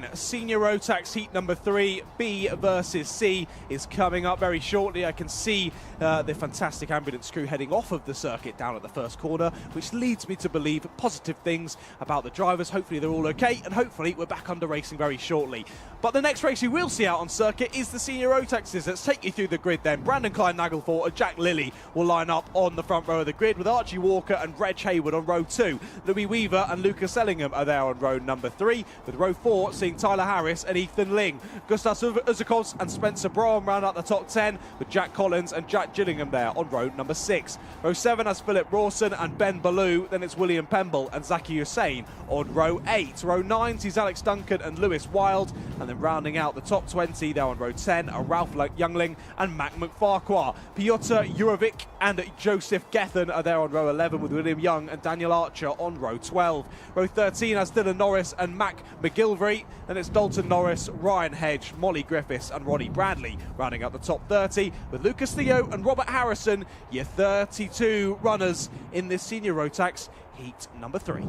then. Senior Rotax heat number 3, B versus C, is coming up very shortly. I can see the fantastic ambulance crew heading off of the circuit down at the first corner, which leads me to believe positive things about the drivers. Hopefully they're all okay, and hopefully we're back under racing very shortly. But the next race you will see out on circuit is the Senior Rotaxes. Let's take you through the grid then. Brandon Klein-Nagelfort and Jack Lilly will line up on the front row of the grid, with Archie Walker and Reg Hayward on row 2. Louis Weaver and Lucas Ellingham are there on row number 3, with row 4 seeing Tyler Harris and Ethan Ling. Gustav Uzakos and Spencer Braun round out the top 10, with Jack Collins and Jack Gillingham there on row number 6. Row 7 has Philip Rawson and Ben Ballou, then it's William Pemble and Zaki Hussain on row 8. Row 9 sees Alex Duncan and Lewis Wild, and then rounding out the top 20 there on row 10 are Ralph Youngling and Mac McFarquhar. Piotr Jurovic and Joseph Gethin are there on row 11, with William Young and Daniel Archer on row 12. Row 13 has Dylan Norris and Mac McGilvery, then it's Dalton Norris, Ryan Hedge, Molly Griffiths and Ronnie Bradley rounding out the top 30, with Lucas Theo and Robert Harrison, your 32 runners in this Senior Rotax heat number 3.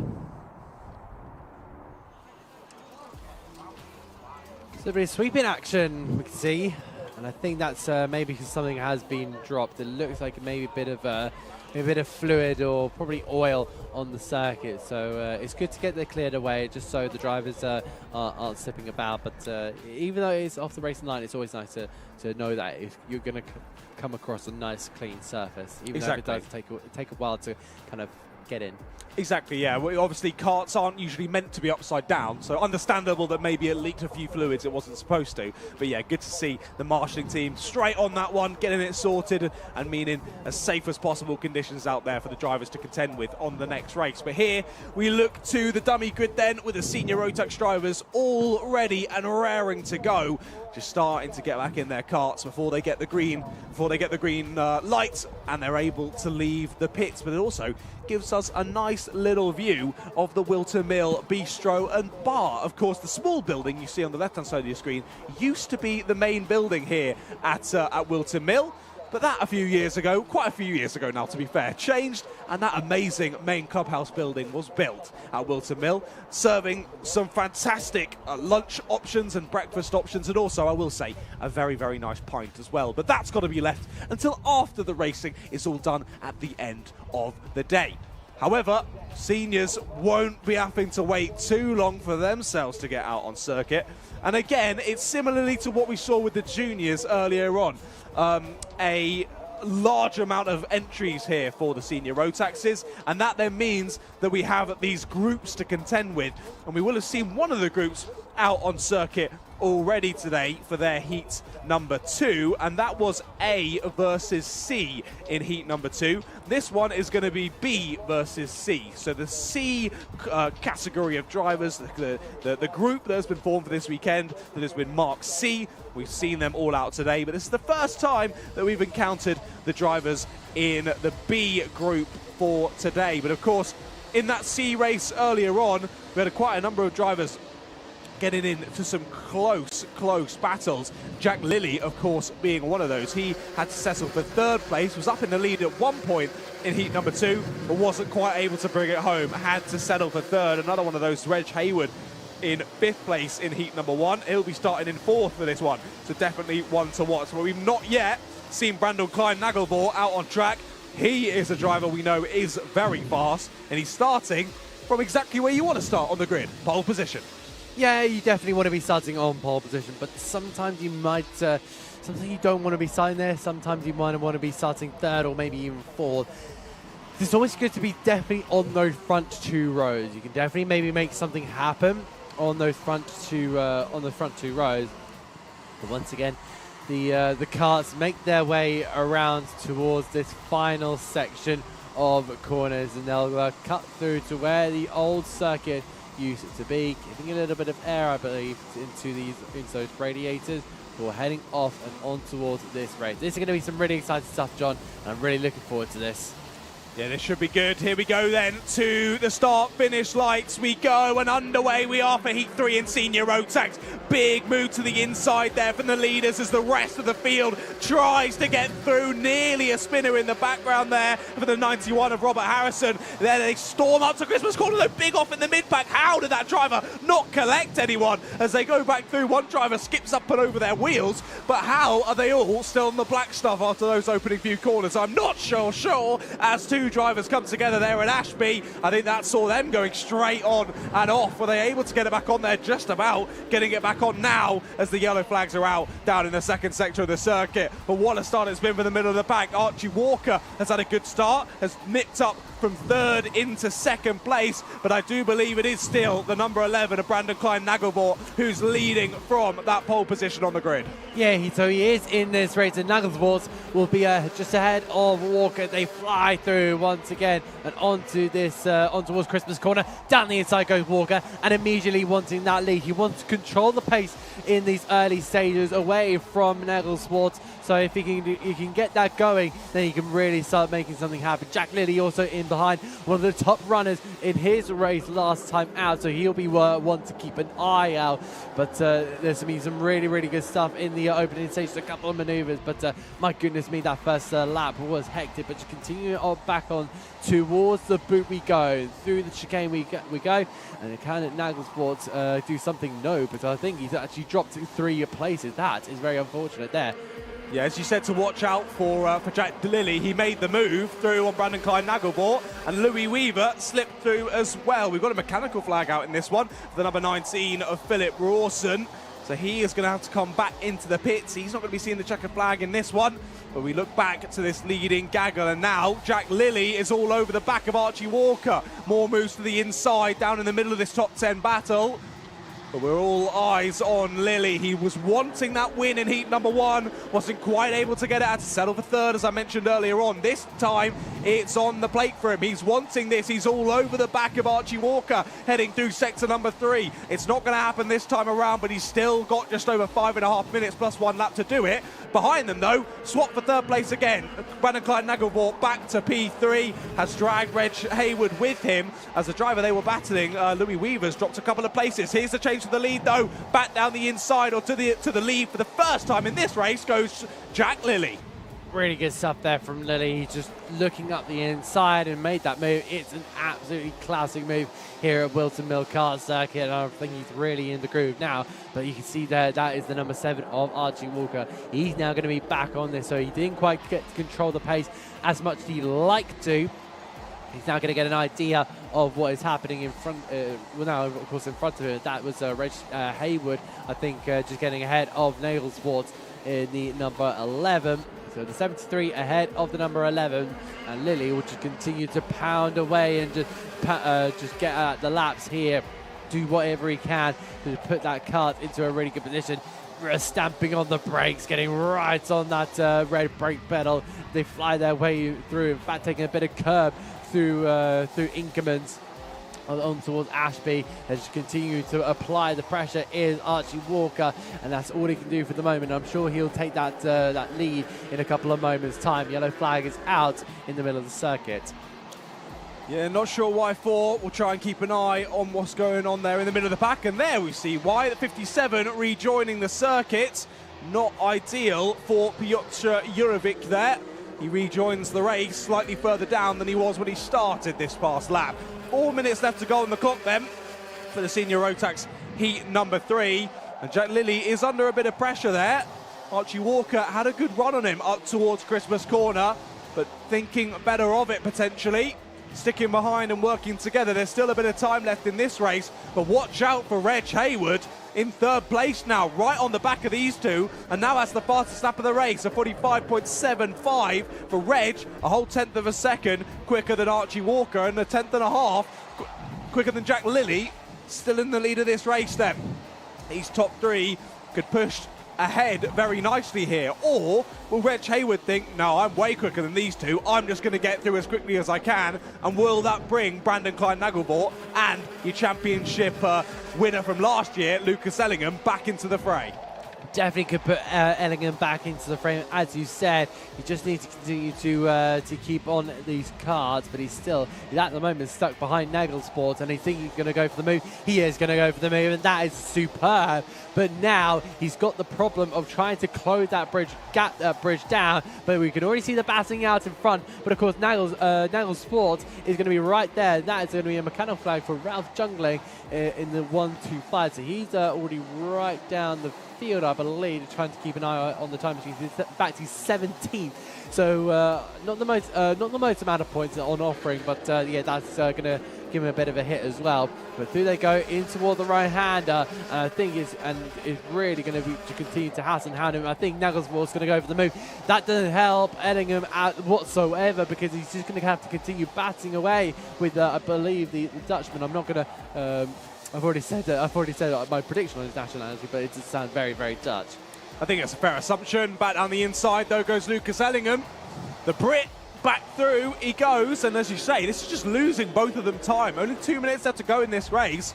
So a bit of sweeping action we can see, and I think that's maybe because something has been dropped. It looks like maybe a bit of fluid or probably oil on the circuit. So it's good to get that cleared away, just so the drivers aren't slipping about. But even though it's off the racing line, it's always nice to know that if you're going to come across a nice clean surface, even though it does take a while to kind of get in. Exactly, yeah. Well, obviously, karts aren't usually meant to be upside down, so understandable that maybe it leaked a few fluids it wasn't supposed to. But yeah, good to see the marshalling team straight on that one, getting it sorted and meaning as safe as possible conditions out there for the drivers to contend with on the next race. But here we look to the dummy grid then, with the Senior Rotax drivers all ready and raring to go, just starting to get back in their karts before they get the green light and they're able to leave the pits. But it also gives us a nice little view of the Whilton Mill Bistro and Bar. Of course, the small building you see on the left-hand side of your screen used to be the main building here at Whilton Mill. But that quite a few years ago now to be fair, changed, and that amazing main clubhouse building was built at Whilton Mill, serving some fantastic lunch options and breakfast options, and also, I will say, a very, very nice pint as well. But that's got to be left until after the racing is all done at the end of the day. However, seniors won't be having to wait too long for themselves to get out on circuit. And again, it's similarly to what we saw with the juniors earlier on. A large amount of entries here for the Senior Rotaxes, and that then means that we have these groups to contend with. And we will have seen one of the groups out on circuit already today for their heat number 2, and that was A versus C in heat number 2. This one is going to be B versus C. So the C category of drivers, the group that has been formed for this weekend, that has been marked C. We've seen them all out today, but this is the first time that we've encountered the drivers in the B group for today. But of course, in that C race earlier on, we had quite a number of drivers getting into some close battles. Jack Lilly, of course, being one of those. He had to settle for 3rd place, was up in the lead at one point in heat number 2, but wasn't quite able to bring it home. Had to settle for 3rd. Another one of those, Reg Hayward, in 5th place in heat number 1. He'll be starting in 4th for this one, so definitely one to watch. But we've not yet seen Brandon Klein-Nagelfort out on track. He is a driver we know is very fast, and he's starting from exactly where you want to start on the grid, pole position. Yeah, you definitely want to be starting on pole position, but sometimes you might, sometimes you don't want to be starting there. Sometimes you might want to be starting 3rd or maybe even 4th. It's always good to be definitely on those front 2 rows. You can definitely maybe make something happen on those front 2 rows. But once again, the karts make their way around towards this final section of corners, and they'll cut through to where the old circuit used it to be, giving a little bit of air, I believe, into those radiators before heading off and on towards this race. This is going to be some really exciting stuff, John, and I'm really looking forward to this. Yeah, this should be good. Here we go then to the start-finish lights. We go and underway we are for Heat 3 in Senior Rotax. Big move to the inside there from the leaders as the rest of the field tries to get through. Nearly a spinner in the background there for the 91 of Robert Harrison. Then they storm up to Christmas Corner, though big off in the mid-pack. How did that driver not collect anyone as they go back through? One driver skips up and over their wheels, but how are they all still on the black stuff after those opening few corners? I'm not sure as two drivers come together there at Ashby. I think that saw them going straight on and off. Were they able to get it back on there? Just about getting it back on now as the yellow flags are out down in the second sector of the circuit. But what a start it's been for the middle of the pack. Archie Walker has had a good start, has nipped up from third into second place, but I do believe it is still the number 11 of Brandon Klein-Nagelvoort who's leading from that pole position on the grid. Yeah, so he is in this race, and Nagelvoort will be just ahead of Walker. They fly through once again and onto this, on towards Christmas Corner. Down the inside goes Walker, and immediately wanting that lead. He wants to control the pace in these early stages away from Nagelvoort. So if he can get that going, then he can really start making something happen. Jack Lilly also in behind, one of the top runners in his race last time out, so he'll be one to keep an eye out. But there's been some really, really good stuff in the opening stage, a couple of manoeuvres, but my goodness me, that first lap was hectic. But just continue on back on towards the boot we go, through the chicane we go, and can Nagelvoort do something? No, but I think he's actually dropped 3 places. That is very unfortunate there. Yeah, as you said, to watch out for Jack Lilly. He made the move through on Brandon Klein-Nagelvoort, and Louis Weaver slipped through as well. We've got a mechanical flag out in this one, the number 19 of Philip Rawson. So he is going to have to come back into the pits. He's not going to be seeing the checkered flag in this one. But we look back to this leading gaggle, and now Jack Lilly is all over the back of Archie Walker. More moves to the inside, down in the middle of this top 10 battle. But we're all eyes on Lilly. He was wanting that win in heat number 1, wasn't quite able to get it, had to settle for third, as I mentioned earlier on. This time, it's on the plate for him. He's wanting this. He's all over the back of Archie Walker, heading through sector number 3. It's not going to happen this time around, but he's still got just over 5.5 minutes plus 1 lap to do it. Behind them, though, swap for third place again. Brandon Klein-Nagelvoort back to P3, has dragged Reg Hayward with him. As the driver they were battling, Louis Weaver's dropped a couple of places. Here's the change to the lead, though. Back down the inside, or to the lead for the first time in this race goes Jack Lilly. Really good stuff there from Lilly. He's just looking up the inside and made that move. It's an absolutely classic move here at Whilton Kart circuit. I think he's really in the groove now. But you can see there, that is the number 7 of Archie Walker. He's now going to be back on this, so he didn't quite get to control the pace as much as he'd like to. He's now going to get an idea of what is happening in front, well now of course in front of him. That was Reg Hayward, I think, just getting ahead of Nagelvoort in the number 11. So the 73 ahead of the number 11, and Lilly will just continue to pound away and just get at the laps here, do whatever he can to put that kart into a really good position. Stamping on the brakes, getting right on that red brake pedal. They fly their way through, in fact taking a bit of curb through Inkermans on towards Ashby, and just continue to apply the pressure is Archie Walker, and that's all he can do for the moment. I'm sure he'll take that lead in a couple of moments' time. Yellow flag is out in the middle of the circuit. Yeah, not sure why for. We'll try and keep an eye on what's going on there in the middle of the pack, and there we see why the 57 rejoining the circuit. Not ideal for Piotr Jurovic there. He rejoins the race slightly further down than he was when he started this past lap. 4 minutes left to go on the clock then for the Senior Rotax heat number 3. And Jack Lilly is under a bit of pressure there. Archie Walker had a good run on him up towards Christmas Corner, but thinking better of it potentially. Sticking behind and working together. There's still a bit of time left in this race, but watch out for Reg Hayward in third place now, right on the back of these two, and now that's the fastest lap of the race, a 45.75 for Reg, a whole tenth of a second quicker than Archie Walker, and a tenth and a half quicker than Jack Lilly. Still in the lead of this race then. These top 3 could push ahead very nicely here, or will Reg Hayward think, no, I'm way quicker than these two, I'm just going to get through as quickly as I can, and will that bring Brandon Klein-Nagelvoort and your championship winner from last year, Lucas Ellingham, back into the fray? definitely could put Ellingham back into the frame. As you said, he just needs to continue to keep on these cards, but he's at the moment stuck behind Nagelsport, and I think he's going to go for the move. He is going to go for the move, and that is superb. But now he's got the problem of trying to close that bridge, gap that bridge down, but we can already see the batting out in front. But of course, Nagelsport is going to be right there. That is going to be a mechanical flag for Ralph Jungling in the 1-2-5. So he's already right down the field, I believe, trying to keep an eye on the time machine. He's back to 17th. So not the most amount of points on offering, but yeah, that's going to give him a bit of a hit as well. But through they go in toward the right-hander, and I think is really going to be to continue to hassle and hound him. I think Nagelsport's going to go for the move. That doesn't help Ellingham out whatsoever, because he's just going to have to continue batting away with I believe the Dutchman. I'm not going to. I've already said my prediction on his nationality, but it does sound very, very Dutch. I think it's a fair assumption. Back down the inside, though, goes Lucas Ellingham. The Brit back through he goes, and as you say, this is just losing both of them time. Only 2 minutes left to go in this race.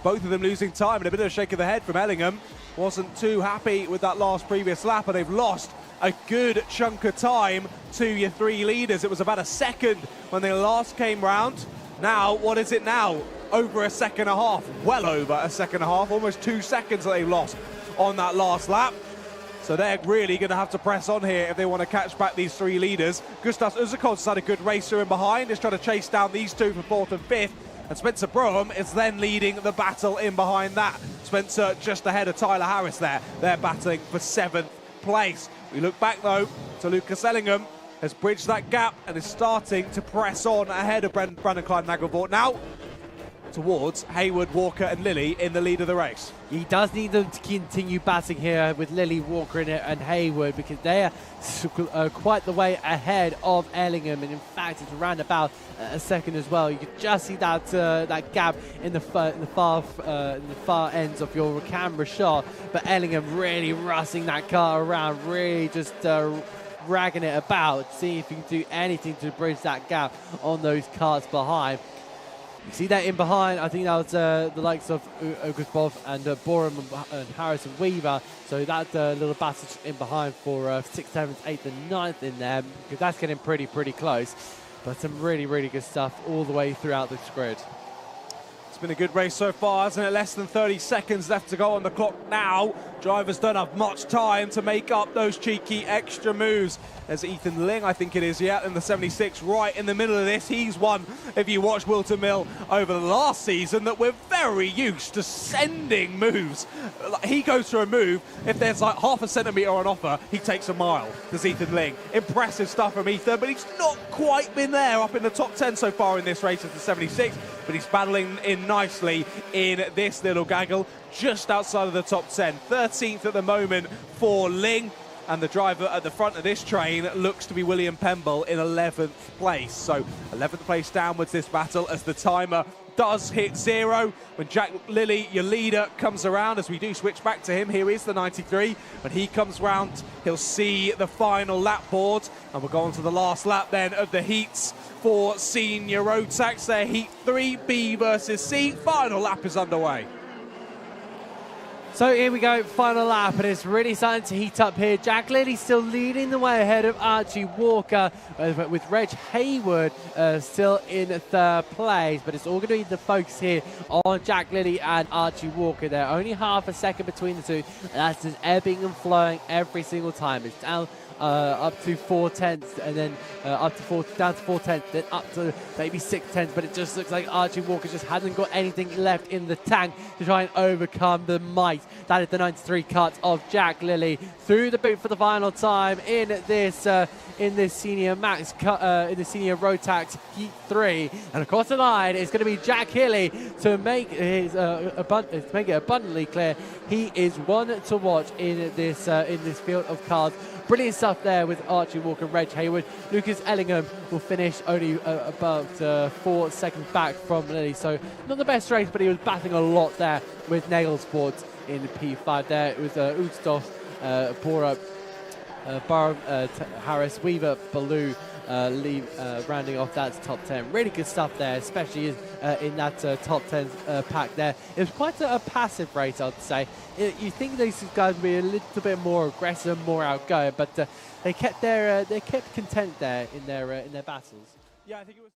Both of them losing time, and a bit of a shake of the head from Ellingham. Wasn't too happy with that previous lap, and they've lost a good chunk of time to your three leaders. It was about a second when they last came round. Now, what is it now? Over a second and a half, well over a second and a half, almost 2 seconds that they've lost on that last lap. So they're really going to have to press on here if they want to catch back these three leaders. Gustav Uzakos had a good racer in behind. He's trying to chase down these two for 4th and 5th. And Spencer Brougham is then leading the battle in behind that. Spencer just ahead of Tyler Harris there. They're battling for 7th place. We look back, though, to Lucas Ellingham. Has bridged that gap and is starting to press on ahead of Brandon Klein-Nagelvoort now towards Hayward, Walker and Lilly in the lead of the race. He does need them to continue batting here with Lilly, Walker and Hayward, because they are quite the way ahead of Ellingham, and in fact it's around about a second as well. You can just see that that gap in the far ends of your camera shot, but Ellingham really rushing that car around, really just ragging it about, seeing if you can do anything to bridge that gap on those cars behind. You see that in behind, I think that was the likes of August and Borum and Harrison Weaver. So that little battle in behind for 6th, 7th, 8th and 9th in there, because that's getting pretty close. But some really, really good stuff all the way throughout this grid. It's been a good race so far, hasn't it? Less than 30 seconds left to go on the clock now. Drivers don't have much time to make up those cheeky extra moves. There's Ethan Ling, I think it is, yeah, in the 76, right in the middle of this. He's one, if you watch Whilton Mill over the last season, that we're very used to sending moves. He goes for a move, if there's like half a centimetre on offer, he takes a mile. There's Ethan Ling. Impressive stuff from Ethan, but he's not quite been there up in the top 10 so far in this race as the 76, but he's battling in nicely in this little gaggle, just outside of the top 10. 13th at the moment for Ling. And the driver at the front of this train looks to be William Pemble in 11th place. So 11th place downwards this battle as the timer does hit 0. When Jack Lilly, your leader, comes around, as we do switch back to him, here is the 93. When he comes round, he'll see the final lap board. And we'll go on to the last lap then of the heats for senior Rotax. Their heat 3, B versus C. Final lap is underway. So here we go, final lap, and it's really starting to heat up here. Jack Lilly still leading the way ahead of Archie Walker, with Reg Hayward still in 3rd place. But it's all going to be the focus here on Jack Lilly and Archie Walker. They're only half a second between the two, and that's just ebbing and flowing every single time. It's down up to 4/10, and then down to 4/10, then up to maybe 6/10, but it just looks like Archie Walker just hasn't got anything left in the tank to try and overcome the might. That is the 93 cut of Jack Lilly through the boot for the final time in this senior in the senior Rotax Heat 3, and across the line it's going to be Jack Hilly to make it abundantly clear he is one to watch in this field of cars. Brilliant stuff there with Archie Walker, Reg Hayward. Lucas Ellingham will finish only about 4 seconds back from Lilly. So not the best race, but he was battling a lot there with Nagelsport in the P5 there. It was Uzdorf, Borup, Harris, Weaver, Baloo, rounding off that top 10. Really good stuff there, especially in that top 10 pack there. It was quite a passive race, I'd say. You think these guys would be a little bit more aggressive, more outgoing, but they kept content there in their battles. Yeah, I think it was.